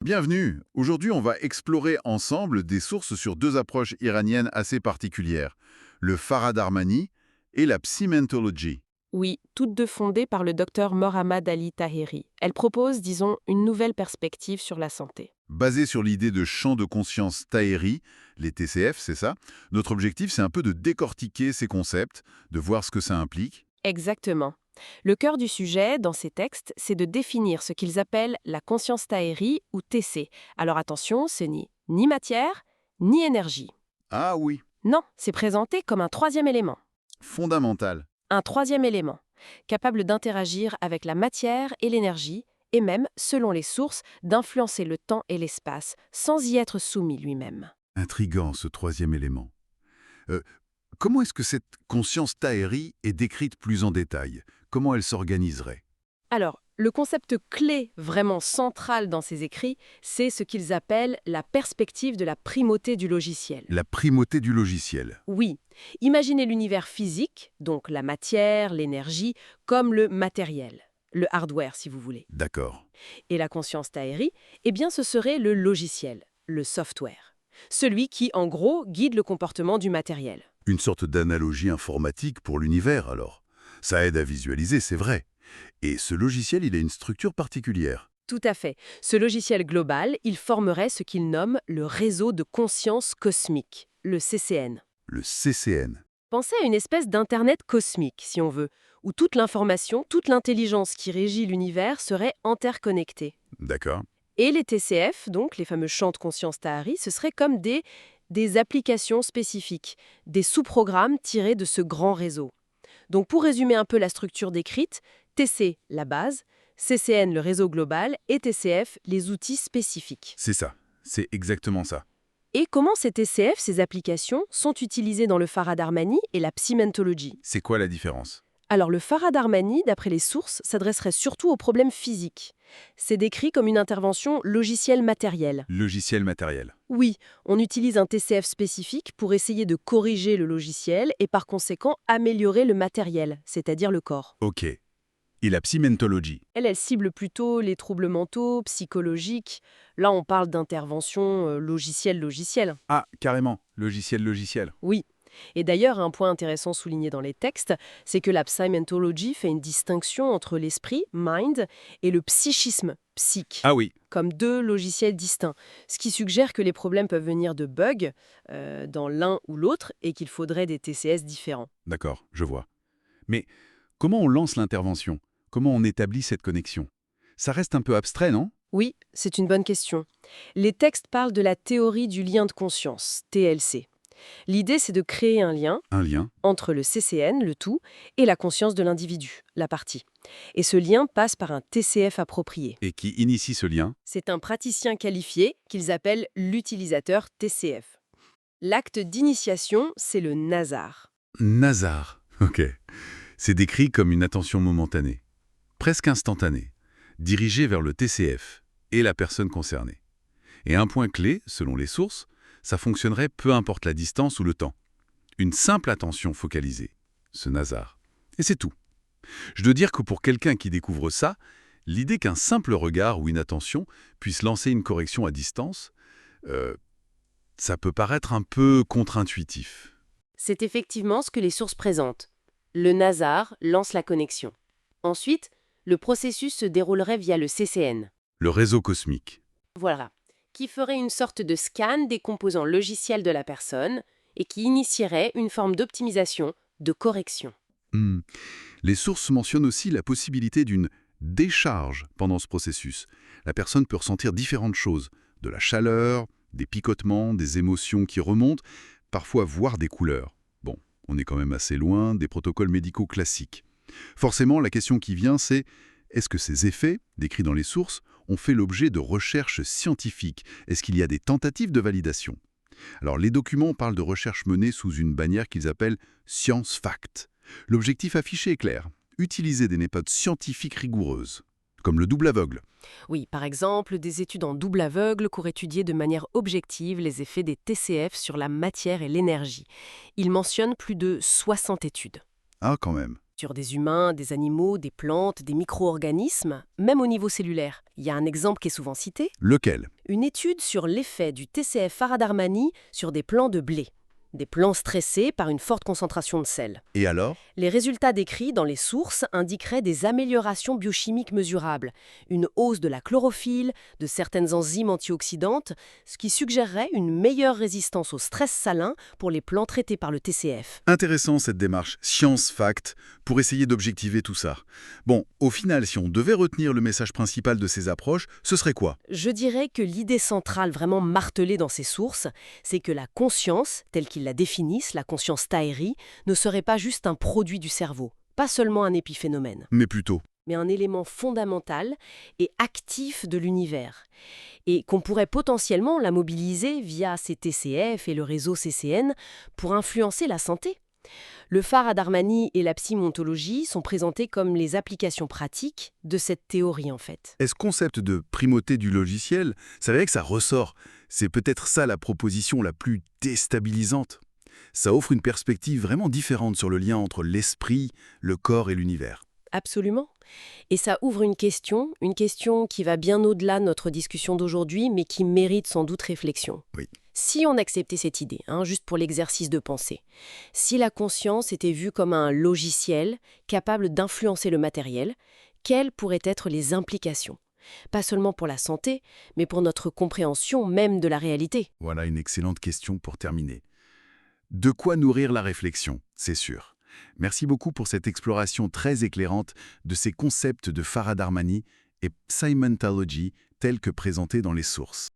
Bienvenue. Aujourd'hui, on va explorer ensemble des sources sur deux approches iraniennes assez particulières, le Farah-Darmani et la Psimentology. Oui, toutes deux fondées par le docteur Mohammad Ali Taheri. Elles proposent, disons, une nouvelle perspective sur la santé. Basées sur l'idée de champ de conscience Taheri, les TCF, c'est ça. Notre objectif, c'est un peu de décortiquer ces concepts, de voir ce que ça implique. Exactement. Le cœur du sujet, dans ces textes, c'est de définir ce qu'ils appellent la conscience Taheri ou TC. Alors attention, ce n'est ni matière, ni énergie. Ah oui, Non, c'est présenté comme un troisième élément. fondamental. Un troisième élément, capable d'interagir avec la matière et l'énergie, et même, selon les sources, d'influencer le temps et l'espace, sans y être soumis lui-même. Intriguant, ce troisième élément. Euh, Comment est-ce que cette conscience Taheri est décrite plus en détail? Comment elle s'organiserait? Alors, le concept clé vraiment central dans ces écrits, c'est ce qu'ils appellent la perspective de la primauté du logiciel. La primauté du logiciel. Oui, imaginez l'univers physique, donc la matière, l'énergie, comme le matériel, le hardware si vous voulez. D'accord. Et la conscience Taheri, eh bien ce serait le logiciel, le software. Celui qui, en gros, guide le comportement du matériel. Une sorte d'analogie informatique pour l'univers, alors. Ça aide à visualiser, c'est vrai. Et ce logiciel, il a une structure particulière. Tout à fait. Ce logiciel global, il formerait ce qu'ils nomment le réseau de conscience cosmique, le CCN. Le CCN. Pensez à une espèce d'Internet cosmique, si on veut, où toute l'information, toute l'intelligence qui régit l'univers serait interconnectée. D'accord. Et les TCF, donc les fameux champs de conscience Taheri, ce seraient comme des applications spécifiques, des sous-programmes tirés de ce grand réseau. Donc pour résumer un peu la structure décrite, TC, la base, CCN, le réseau global, et TCF, les outils spécifiques. C'est ça. C'est exactement ça. Et comment ces TCF, ces applications, sont utilisées dans le Farah-Darmani et la Psimentology? C'est quoi la différence? Alors le Farah-Darmani, d'après les sources, s'adresserait surtout aux problèmes physiques. C'est décrit comme une intervention logicielle matérielle. Logiciel matériel. Oui, on utilise un TCF spécifique pour essayer de corriger le logiciel et par conséquent améliorer le matériel, c'est-à-dire le corps. Ok. Et la Psimentology? Elle cible plutôt les troubles mentaux, psychologiques. Là, on parle d'intervention logiciel-logiciel. Ah, carrément. Logiciel. Oui. Et d'ailleurs, un point intéressant souligné dans les textes, c'est que la Psymentology fait une distinction entre l'esprit, mind, et le psychisme, psyche, Ah oui. comme deux logiciels distincts, ce qui suggère que les problèmes peuvent venir de bugs dans l'un ou l'autre et qu'il faudrait des TCS différents. D'accord, je vois. Mais comment on lance l'intervention? Comment on établit cette connexion? Ça reste un peu abstrait, non? Oui, c'est une bonne question. Les textes parlent de la théorie du lien de conscience, TLC. L'idée, c'est de créer un lien Un lien. entre le CCN, le tout, et la conscience de l'individu, la partie. Et ce lien passe par un TCF approprié. Et qui initie ce lien? C'est un praticien qualifié qu'ils appellent l'utilisateur TCF. L'acte d'initiation, c'est le nazar. Nazar. Ok. C'est décrit comme une attention momentanée, presque instantanée, dirigée vers le TCF et la personne concernée. Et un point clé, selon les sources, ça fonctionnerait peu importe la distance ou le temps. Une simple attention focalisée, ce nazar. Et c'est tout. Je dois dire que pour quelqu'un qui découvre ça, l'idée qu'un simple regard ou une attention puisse lancer une correction à distance, euh, ça peut paraître un peu contre-intuitif. C'est effectivement ce que les sources présentent. Le nazar lance la connexion. Ensuite, le processus se déroulerait via le CCN. Le réseau cosmique. Voilà, qui ferait une sorte de scan des composants logiciels de la personne et qui initierait une forme d'optimisation, de correction. Hmm. Les sources mentionnent aussi la possibilité d'une décharge pendant ce processus. La personne peut ressentir différentes choses, de la chaleur, des picotements, des émotions qui remontent, parfois voir des couleurs. Bon, on est quand même assez loin des protocoles médicaux classiques. Forcément, la question qui vient, c'est est-ce que ces effets, décrits dans les sources, ont fait l'objet de recherches scientifiques? Est-ce qu'il y a des tentatives de validation? Alors, les documents parlent de recherches menées sous une bannière qu'ils appellent Science Fact. L'objectif affiché est clair, utiliser des méthodes scientifiques rigoureuses, comme le double aveugle. Oui, par exemple, des études en double aveugle qui auraient étudié de manière objective les effets des TCF sur la matière et l'énergie. Ils mentionnent plus de 60 études. Ah, quand même. structure des humains, des animaux, des plantes, des micro-organismes, même au niveau cellulaire. Il y a un exemple qui est souvent cité, Lequel? une étude sur l'effet du TCF Farah-Darmani sur des plants de blé. Des plants stressés par une forte concentration de sel. Et alors? Les résultats décrits dans les sources indiqueraient des améliorations biochimiques mesurables, une hausse de la chlorophylle, de certaines enzymes antioxydantes, ce qui suggérerait une meilleure résistance au stress salin pour les plants traités par le TCF. Intéressant cette démarche science-fact pour essayer d'objectiver tout ça. Bon, au final, si on devait retenir le message principal de ces approches, ce serait quoi? Je dirais que l'idée centrale vraiment martelée dans ces sources, c'est que la conscience, telle qu'ils la définissent, la conscience Taheri, ne serait pas juste un produit du cerveau, pas seulement un épiphénomène, Mais plutôt. mais un élément fondamental et actif de l'univers, et qu'on pourrait potentiellement la mobiliser via ces TCF et le réseau CCN pour influencer la santé. Le Farah-Darmani et la psymontologie sont présentés comme les applications pratiques de cette théorie en fait. Et ce concept de primauté du logiciel, ça veut dire que ça ressort. C'est peut-être ça la proposition la plus déstabilisante. Ça offre une perspective vraiment différente sur le lien entre l'esprit, le corps et l'univers. Absolument. Et ça ouvre une question qui va bien au-delà de notre discussion d'aujourd'hui, mais qui mérite sans doute réflexion. Oui. Si on acceptait cette idée, juste pour l'exercice de pensée, si la conscience était vue comme un logiciel capable d'influencer le matériel, quelles pourraient être les implications? Pas seulement pour la santé, mais pour notre compréhension même de la réalité. Voilà une excellente question pour terminer. De quoi nourrir la réflexion, c'est sûr. Merci beaucoup pour cette exploration très éclairante de ces concepts de Farah-Darmani et Psymontology tels que présentés dans les sources.